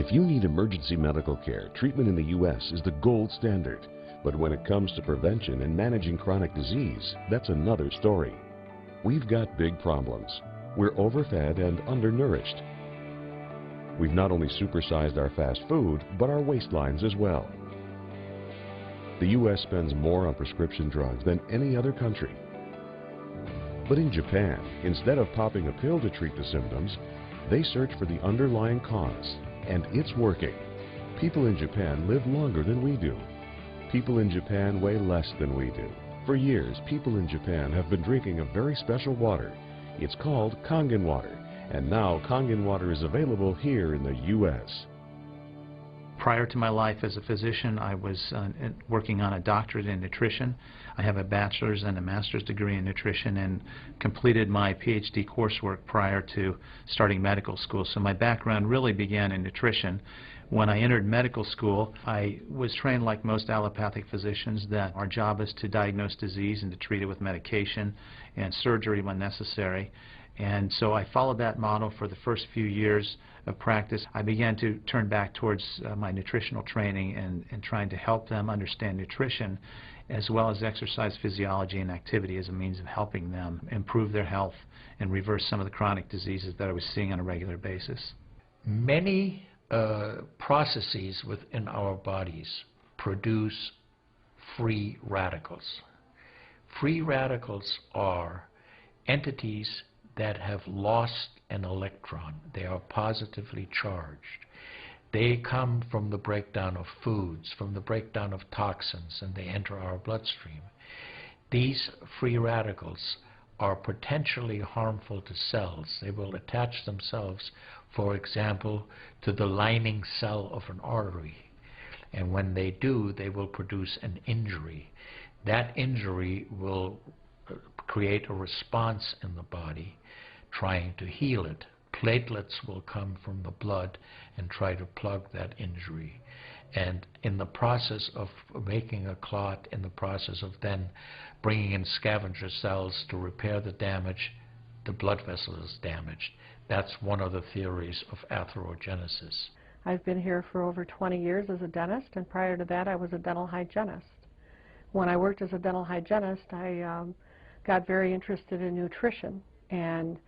If you need emergency medical care, treatment in the U.S. is the gold standard. But when it comes to prevention and managing chronic disease, that's another story. We've got big problems. We're overfed and undernourished. We've not only supersized our fast food, but our waistlines as well. The U.S. spends more on prescription drugs than any other country. But in Japan, instead of popping a pill to treat the symptoms, they search for the underlying cause, and it's working. People in Japan live longer than we do. People in Japan weigh less than we do. For years, people in Japan have been drinking a very special water. It's called Kangen water, and now Kangen water is available here in the U.S. Prior to my life as a physician, I was working on a doctorate in nutrition. I have a bachelor's and a master's degree in nutrition and completed my PhD coursework prior to starting medical school. So my background really began in nutrition. When I entered medical school, I was trained like most allopathic physicians that our job is to diagnose disease and to treat it with medication and surgery when necessary. And so I followed that model for the first few years of practice. I began to turn back towards my nutritional training and trying to help them understand nutrition as well as exercise physiology and activity as a means of helping them improve their health and reverse some of the chronic diseases that I was seeing on a regular basis. Many processes within our bodies produce free radicals. Free radicals are entities that have lost an electron. They are positively charged. They come from the breakdown of foods, from the breakdown of toxins, and they enter our bloodstream. These free radicals are potentially harmful to cells. They will attach themselves, for example, to the lining cell of an artery. And when they do, they will produce an injury. That injury will create a response in the body trying to heal it. Platelets will come from the blood and try to plug that injury. And in the process of making a clot, in the process of then bringing in scavenger cells to repair the damage, the blood vessel is damaged. That's one of the theories of atherogenesis. I've been here for over 20 years as a dentist, and prior to that I was a dental hygienist. When I worked as a dental hygienist, I got very interested in nutrition and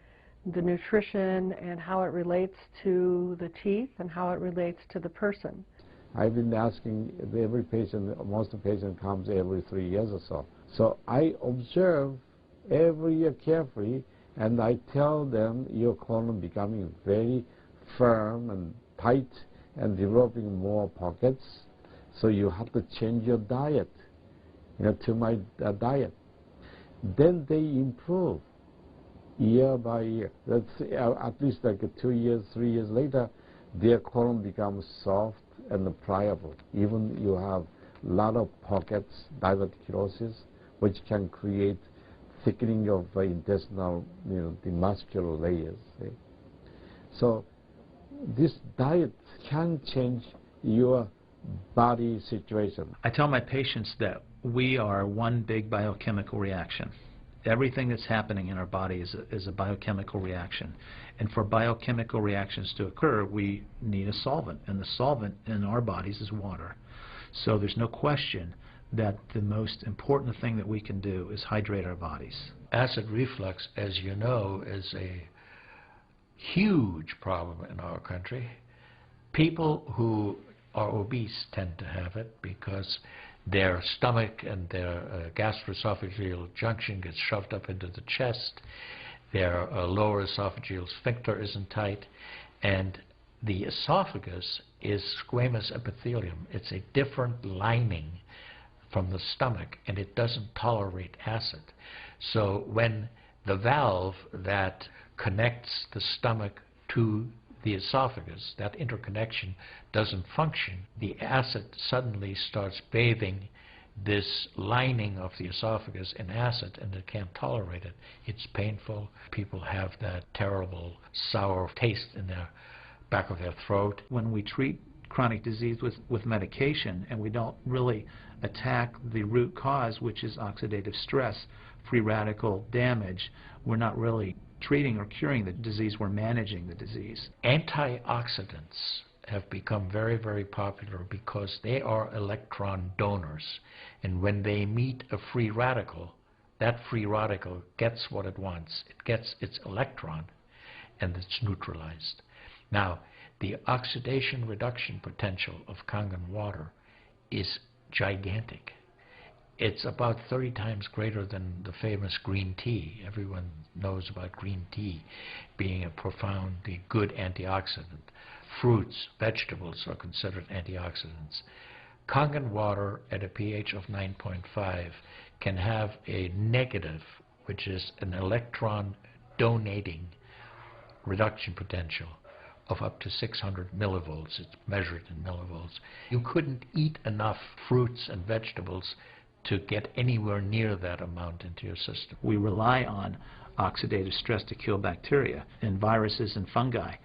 the nutrition and how it relates to the teeth and how it relates to the person. I've been asking every patient, most of the patient comes every 3 years or so. So I observe every year carefully, and I tell them your colon becoming very firm and tight and developing more pockets, so you have to change your diet, to my diet. Then they improve year by year. That's at least like 2 years, 3 years later, their colon becomes soft and pliable. Even you have a lot of pockets, diverticulosis, which can create thickening of intestinal, the muscular layers. So this diet can change your body situation. I tell my patients that we are one big biochemical reaction. Everything that's happening in our body is a biochemical reaction. And for biochemical reactions to occur, we need a solvent. And the solvent in our bodies is water. So there's no question that the most important thing that we can do is hydrate our bodies. Acid reflux, as you know, is a huge problem in our country. People who are obese tend to have it because their stomach and their gastroesophageal junction gets shoved up into the chest. Their lower esophageal sphincter isn't tight, and the esophagus is squamous epithelium. It's a different lining from the stomach, and it doesn't tolerate acid. So when the valve that connects the stomach to the esophagus, that interconnection doesn't function, the acid suddenly starts bathing this lining of the esophagus in acid, and it can't tolerate it. It's painful. People have that terrible sour taste in the back of their throat. When we treat chronic disease with medication and we don't really attack the root cause, which is oxidative stress, free radical damage, we're not really treating or curing the disease, we're managing the disease. Antioxidants have become very, very popular because they are electron donors. And when they meet a free radical, that free radical gets what it wants. It gets its electron, and it's neutralized. Now, the oxidation reduction potential of Kangen water is gigantic. It's about 30 times greater than the famous green tea. Everyone knows about green tea being a profoundly good antioxidant. Fruits, vegetables are considered antioxidants. Kangen water at a pH of 9.5 can have a negative, which is an electron donating reduction potential of up to 600 millivolts. It's measured in millivolts. You couldn't eat enough fruits and vegetables to get anywhere near that amount into your system. We rely on oxidative stress to kill bacteria and viruses and fungi,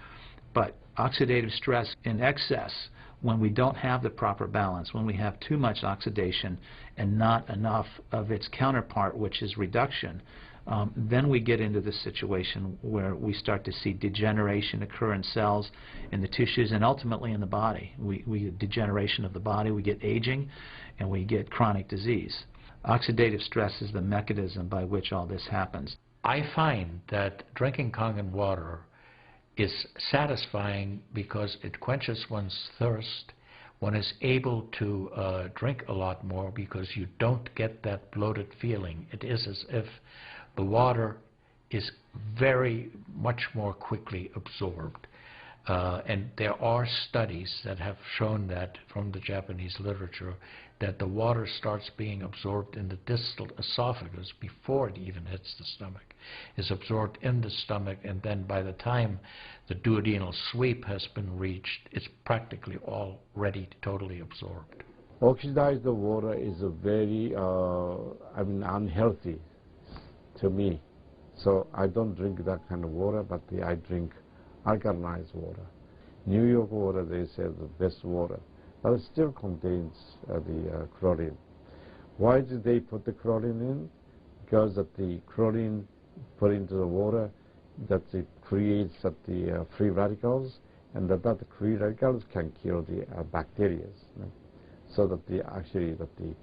but oxidative stress in excess, when we don't have the proper balance, when we have too much oxidation and not enough of its counterpart, which is reduction, then we get into this situation where we start to see degeneration occur in cells, in the tissues, and ultimately in the body. We get degeneration of the body, we get aging, and we get chronic disease. Oxidative stress is the mechanism by which all this happens. I find that drinking Kangen water is satisfying because it quenches one's thirst. One is able to drink a lot more because you don't get that bloated feeling. It is as if the water is very much more quickly absorbed. And there are studies that have shown that from the Japanese literature that the water starts being absorbed in the distal esophagus before it even hits the stomach. Is absorbed in the stomach, and then by the time the duodenal sweep has been reached, it's practically already totally absorbed. Oxidized water is a very, unhealthy to me. So I don't drink that kind of water, but I drink alkalinized water. New York water, they say, the best water, but it still contains the chlorine. Why did they put the chlorine in? Because that the chlorine put into the water, that it creates the free radicals, and that free radicals can kill the bacteria. So that the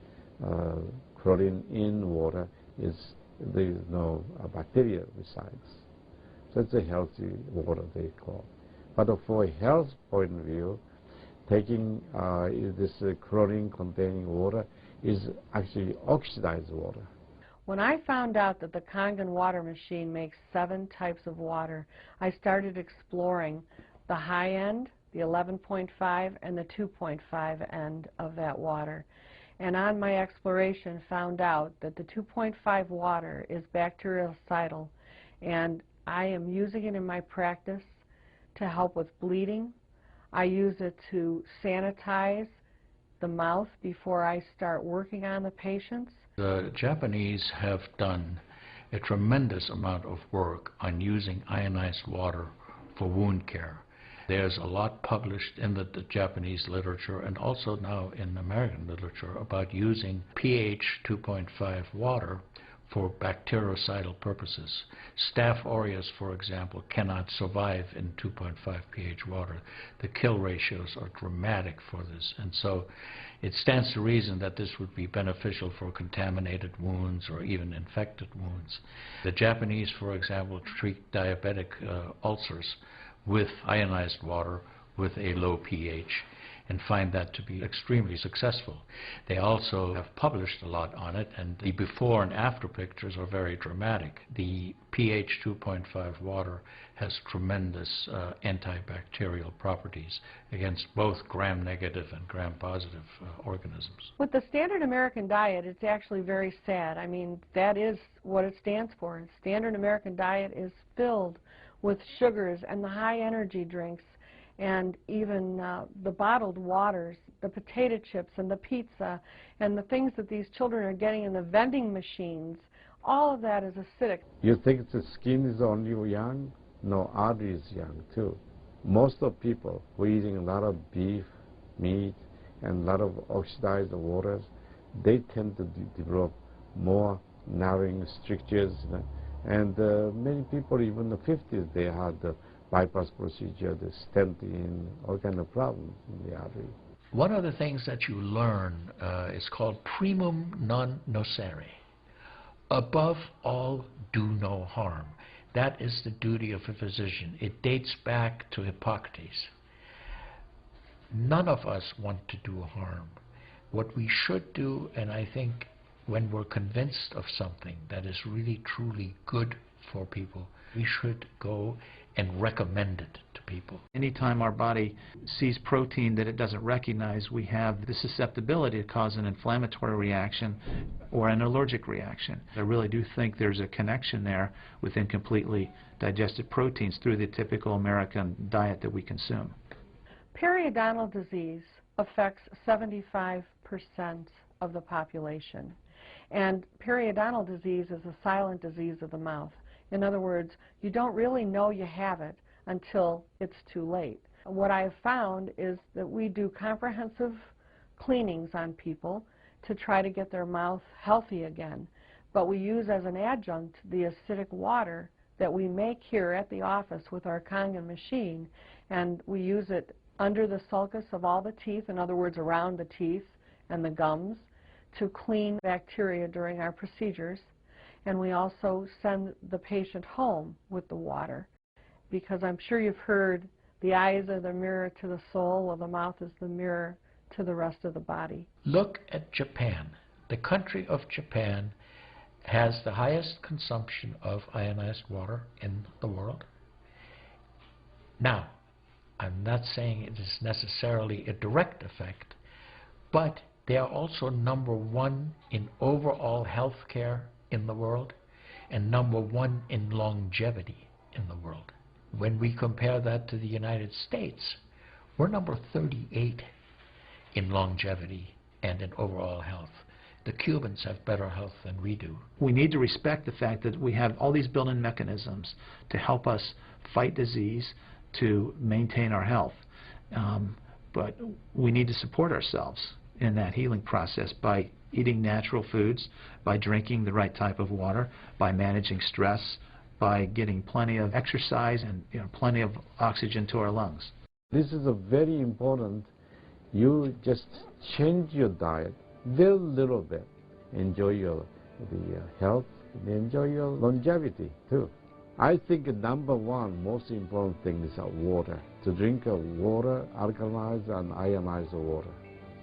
chlorine in water is, there is no bacteria besides. So it's a healthy water, they call. But for a health point of view, taking this chlorine-containing water is actually oxidized water. When I found out that the Kangen water machine makes 7 types of water, I started exploring the high end, the 11.5, and the 2.5 end of that water. And on my exploration, found out that the 2.5 water is bactericidal, and I am using it in my practice to help with bleeding. I use it to sanitize the mouth before I start working on the patients. The Japanese have done a tremendous amount of work on using ionized water for wound care. There's a lot published in the Japanese literature and also now in American literature about using pH 2.5 water for bactericidal purposes. Staph aureus, for example, cannot survive in 2.5 pH water. The kill ratios are dramatic for this, and so it stands to reason that this would be beneficial for contaminated wounds or even infected wounds. The Japanese, for example, treat diabetic ulcers with ionized water with a low pH and find that to be extremely successful. They also have published a lot on it, and the before and after pictures are very dramatic. The pH 2.5 water has tremendous antibacterial properties against both gram-negative and gram-positive organisms. With the standard American diet, it's actually very sad. I mean, that is what it stands for. Standard American diet is filled with sugars and the high energy drinks, and even the bottled waters, the potato chips and the pizza, and the things that these children are getting in the vending machines. All of that is acidic. You think the skin is only young? No, artery is young too. Most of people who are eating a lot of beef, meat, and a lot of oxidized waters, they tend to develop more narrowing strictures. And many people, even in the 50s, they had bypass procedure, the stenting, all kind of problems in the artery. One of the things that you learn is called primum non nocere. Above all, do no harm. That is the duty of a physician. It dates back to Hippocrates. None of us want to do harm. What we should do, and I think when we're convinced of something that is really truly good for people, we should go and recommend it to people. Anytime our body sees protein that it doesn't recognize, we have the susceptibility to cause an inflammatory reaction or an allergic reaction. I really do think there's a connection there with incompletely digested proteins through the typical American diet that we consume. Periodontal disease affects 75% of the population. And periodontal disease is a silent disease of the mouth. In other words, you don't really know you have it until it's too late. What I have found is that we do comprehensive cleanings on people to try to get their mouth healthy again. But we use as an adjunct the acidic water that we make here at the office with our Kangen machine, and we use it under the sulcus of all the teeth, in other words, around the teeth and the gums, to clean bacteria during our procedures. And we also send the patient home with the water, because I'm sure you've heard the eyes are the mirror to the soul, or the mouth is the mirror to the rest of the body. Look at Japan. The country of Japan has the highest consumption of ionized water in the world. Now, I'm not saying it is necessarily a direct effect, but they are also #1 in overall health care in the world and #1 in longevity in the world. When we compare that to the United States, we're number 38 in longevity and in overall health. The Cubans have better health than we do. We need to respect the fact that we have all these built-in mechanisms to help us fight disease, to maintain our health. But we need to support ourselves in that healing process by eating natural foods, by drinking the right type of water, by managing stress, by getting plenty of exercise and plenty of oxygen to our lungs. This is a very important. You just change your diet very little bit. Enjoy the health, and enjoy your longevity too. I think #1 most important thing is water. To drink water, alkalized and ionized water.